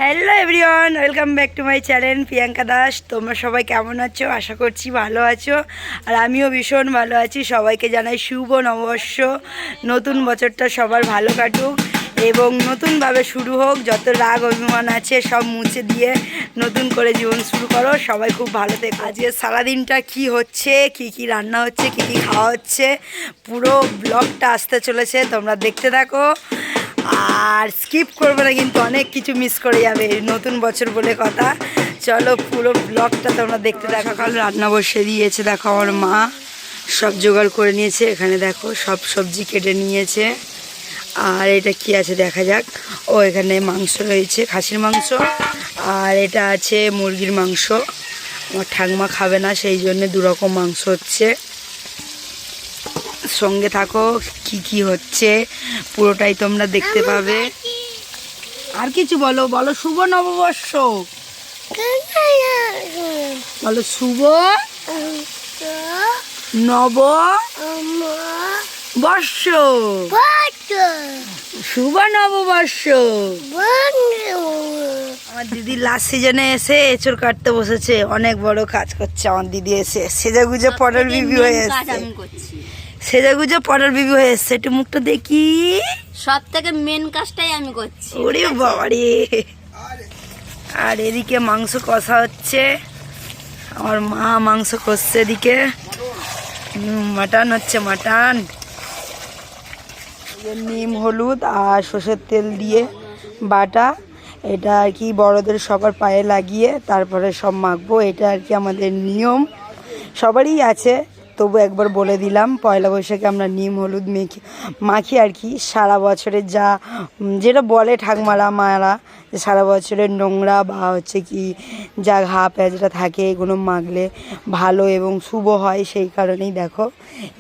Hello everyone, welcome back to my channel Priyanka Das. তোমরা সবাই কেমন আছো? আশা করছি ভালো আছো, আর আমিও ভীষণ ভালো আছি। সবাইকে জানাই শুভ নববর্ষ। নতুন বছরটা সবার ভালো কাটুক এবং নতুনভাবে শুরু হোক। যত রাগ অভিমান আছে সব মুছে দিয়ে নতুন করে জীবন শুরু করো। সবাই খুব ভালো থেকো। আজকে সারাদিনটা কি হচ্ছে, কি কি রান্না হচ্ছে, কি কি খাওয়া হচ্ছে, পুরো ব্লগটা আসতে চলেছে, তোমরা দেখতে থাকো। আর স্কিপ করবে না কিন্তু, অনেক কিছু মিস করে যাবে। নতুন বছর বলে কথা। চলো পুরো ব্লগটা তোমরা দেখতে দেখো। কাল রান্না বসে দিয়েছে, দেখো আমার মা সব জোগাড় করে নিয়েছে। এখানে দেখো সব সবজি কেটে নিয়েছে। আর এটা কি আছে দেখা যাক। ও এখানে মাংস রয়েছে, খাসির মাংস, আর এটা আছে মুরগির মাংস। আমার ঠাকমা খাবে না, সেই জন্য দুরকম মাংস হচ্ছে। সঙ্গে থাকো, কি কি হচ্ছে পুরোটাই তোমরা দেখতে পাবে। আর কিছু বলো, বলো শুভ নববর্ষ, বলো শুভ নববর্ষ, শুভ নববর্ষ। আমার দিদি লাস্ট সিজনে এসে এঁচড় কাটতে বসেছে, অনেক বড় কাজ করছে আমার দিদি। এসে সেজাগুজে পরের বিবি হয়ে এসছে, সেজাগুজে পরের বিবি হয়ে এসছে। একটু মুখটা দেখি, সব থেকে মেন কাজটাই আমি করছি। ওরে বাবারে। আর এদিকে মাংস কষা হচ্ছে, আমার মা মাংস কষছে। এদিকে মাটন হচ্ছে, মাটন। নিম হলুদ আর সর্ষের তেল দিয়ে বাটা, এটা আর কি বড়দের সবার পায়ে লাগিয়ে তারপরে সব মাখবো। এটা আর কি আমাদের নিয়ম, সবারই আছে, তবু একবার বলে দিলাম। পয়লা বৈশাখে আমরা নিম হলুদ মাখি আর কি। সারা বছরের যেটা বলে ঠাকমারা মায়েরা, যে সারা বছরের নোংরা বা হচ্ছে কি যা ঘা প্যাঁচটা থাকে এগুলো মাখলে ভালো এবং শুভ হয়। সেই কারণেই দেখো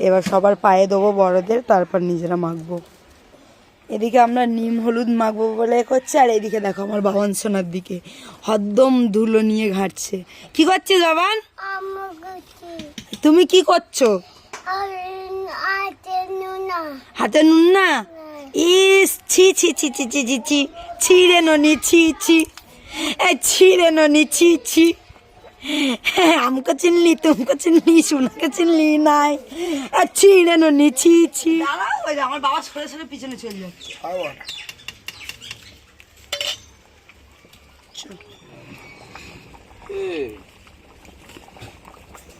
এবার সবার পায়ে দেবো বড়দের, তারপর নিজেরা মাখবো। এদিকে আমরা নিম হলুদ মাখবো বলে করছে, আর এদিকে দেখো আমার বাবান সোনার দিকে হদ্দম ধুলো নিয়ে ঘাঁটছে। কি করছিস বাবান? তুমি কি করছো? হাতে নুন না? ইস ছি ছি ছি ছি ছি ছি ছি ছি রে ননি, ছি ছি, ছি রে ননি, ছি ছি। हमको चिनली, तुमको चिनली, सोनाকে চিনলি নাই। ছি রে ননি, ছি ছি। আমার বাবা সরে সরে পিছনে চলে যাচ্ছে।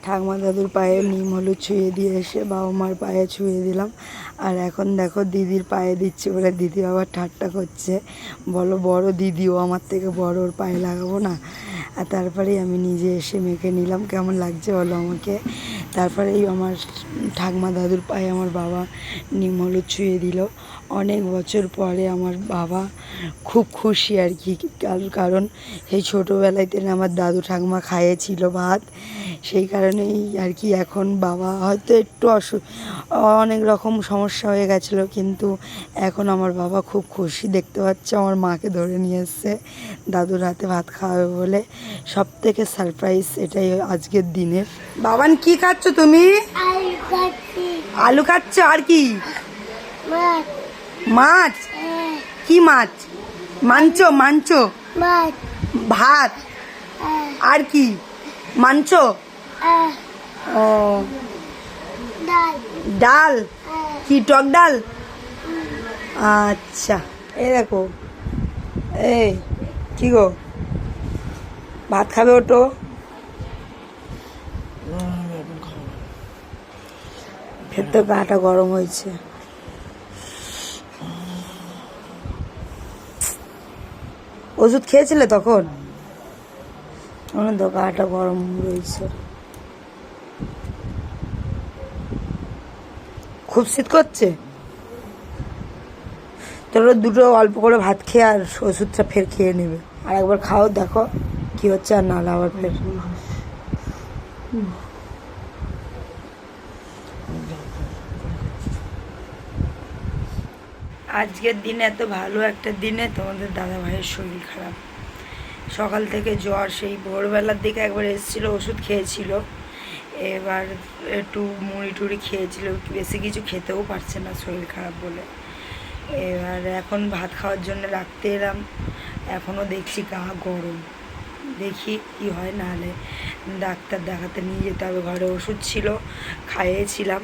ঠাকমা দাদুর পায়ে নিম হলুদ ছুঁয়ে দিয়ে এসে বাবা মার পায়ে ছুঁয়ে দিলাম। আর এখন দেখো দিদির পায়ে দিচ্ছে বলে দিদি আবার ঠাট্টা করছে, বলো বড় দিদিও আমার থেকে বড়, ওর পায়ে লাগাবো না। আর তারপরেই আমি নিজে এসে মেখে নিলাম। কেমন লাগছে বলো আমাকে। তারপরেই আমার ঠাকমা দাদুর পায়ে আমার বাবা নিম হলুদ ছুঁয়ে দিল। অনেক বছর পরে আমার বাবা খুব খুশি আর কি, কারণ সেই ছোটোবেলাতে আমার দাদু ঠাকমা খাইয়েছিল ভাত, সেই কারণেই আর কি। এখন বাবা হয়তো একটু অনেক রকম সমস্যা হয়ে গেছিলো, কিন্তু এখন আমার বাবা খুব খুশি। দেখতে পাচ্ছে আমার মাকে ধরে নিয়ে এসছে দাদুর হাতে ভাত খাওয়াবে বলে। সব থেকে সারপ্রাইজ এটাই আজকের দিনের। বাবান কি খাচ্ছ তুমি? আলু খাচ্ছ? আর কি? মাছ? কি মাছ? মাংস? মাংস ভাত? আর কি? মাংস? ও ডাল? কি টক ডাল? আচ্ছা। এই দেখো, এই কি গো, ভাত খাবে? ওটো ফের তো গাটা গরম হয়েছে। ওষুধ খেয়েছিলে তখন? তো গাটা গরম রয়েছে, খুব শীত করছে। তোরা দুটো অল্প করে ভাত খেয়ে আর ওষুধটা ফের খেয়ে নেবে। আর একবার খাও, দেখো কি হচ্ছে, আর নাহলে আবার ফের। আজকের দিনে, এত ভালো একটা দিনে তোমাদের দাদা ভাইয়ের শরীর খারাপ। সকাল থেকে জ্বর, সেই ভোরবেলার দিকে একবার এসেছিলো, ওষুধ খেয়েছিল, এবার একটু মুড়ি টুড়ি খেয়েছিল, বেশি কিছু খেতেও পারছে না শরীর খারাপ বলে। এবার এখন ভাত খাওয়ার জন্য রাখতে এলাম, এখনও দেখছি গা গরম, দেখি কি হয়, নাহলে ডাক্তার দেখাতে নিয়ে যেতে হবে। ঘরে ওষুধ ছিল, খাইয়েছিলাম।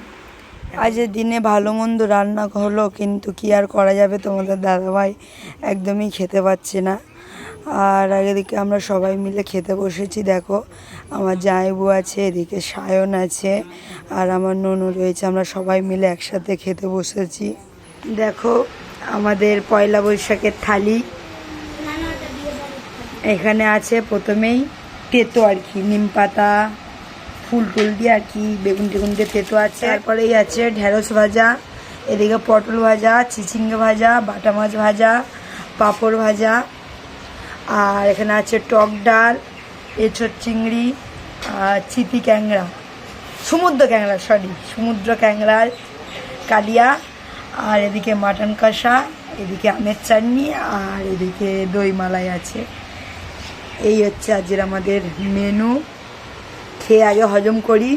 আজের দিনে ভালো মন্দ রান্না হলো, কিন্তু কি আর করা যাবে, তোমাদের দাদাভাই একদমই খেতে পাচ্ছে না। আর এদিকে আমরা সবাই মিলে খেতে বসেছি। দেখো আমার জামাইবু আছে, এদিকে সায়ন আছে, আর আমার ননু রয়েছে। আমরা সবাই মিলে একসাথে খেতে বসেছি। দেখো আমাদের পয়লা বৈশাখের থালি। এখানে আছে প্রথমেই তেতো আর কি, নিম পাতা ফুল টুল দিয়ে আর কি, বেগুন টেগুন দিয়ে তেতো আছে। তারপরেই আছে ঢেঁড়স ভাজা, এদিকে পটল ভাজা, চিচিঙ্গে ভাজা, বাটা মাছ ভাজা, পাঁপড় ভাজা, আর এখানে আছে টক ডাল, এঁচোড় চিংড়ি, আর চিতি ক্যাংড়া, সমুদ্র ক্যাংড়ার কালিয়া, আর এদিকে মাটন কষা, এদিকে আমের চাটনি, আর এদিকে দই মালাই আছে। এই হচ্ছে আজকের আমাদের মেনু। খেয়ে আগে হজম করি।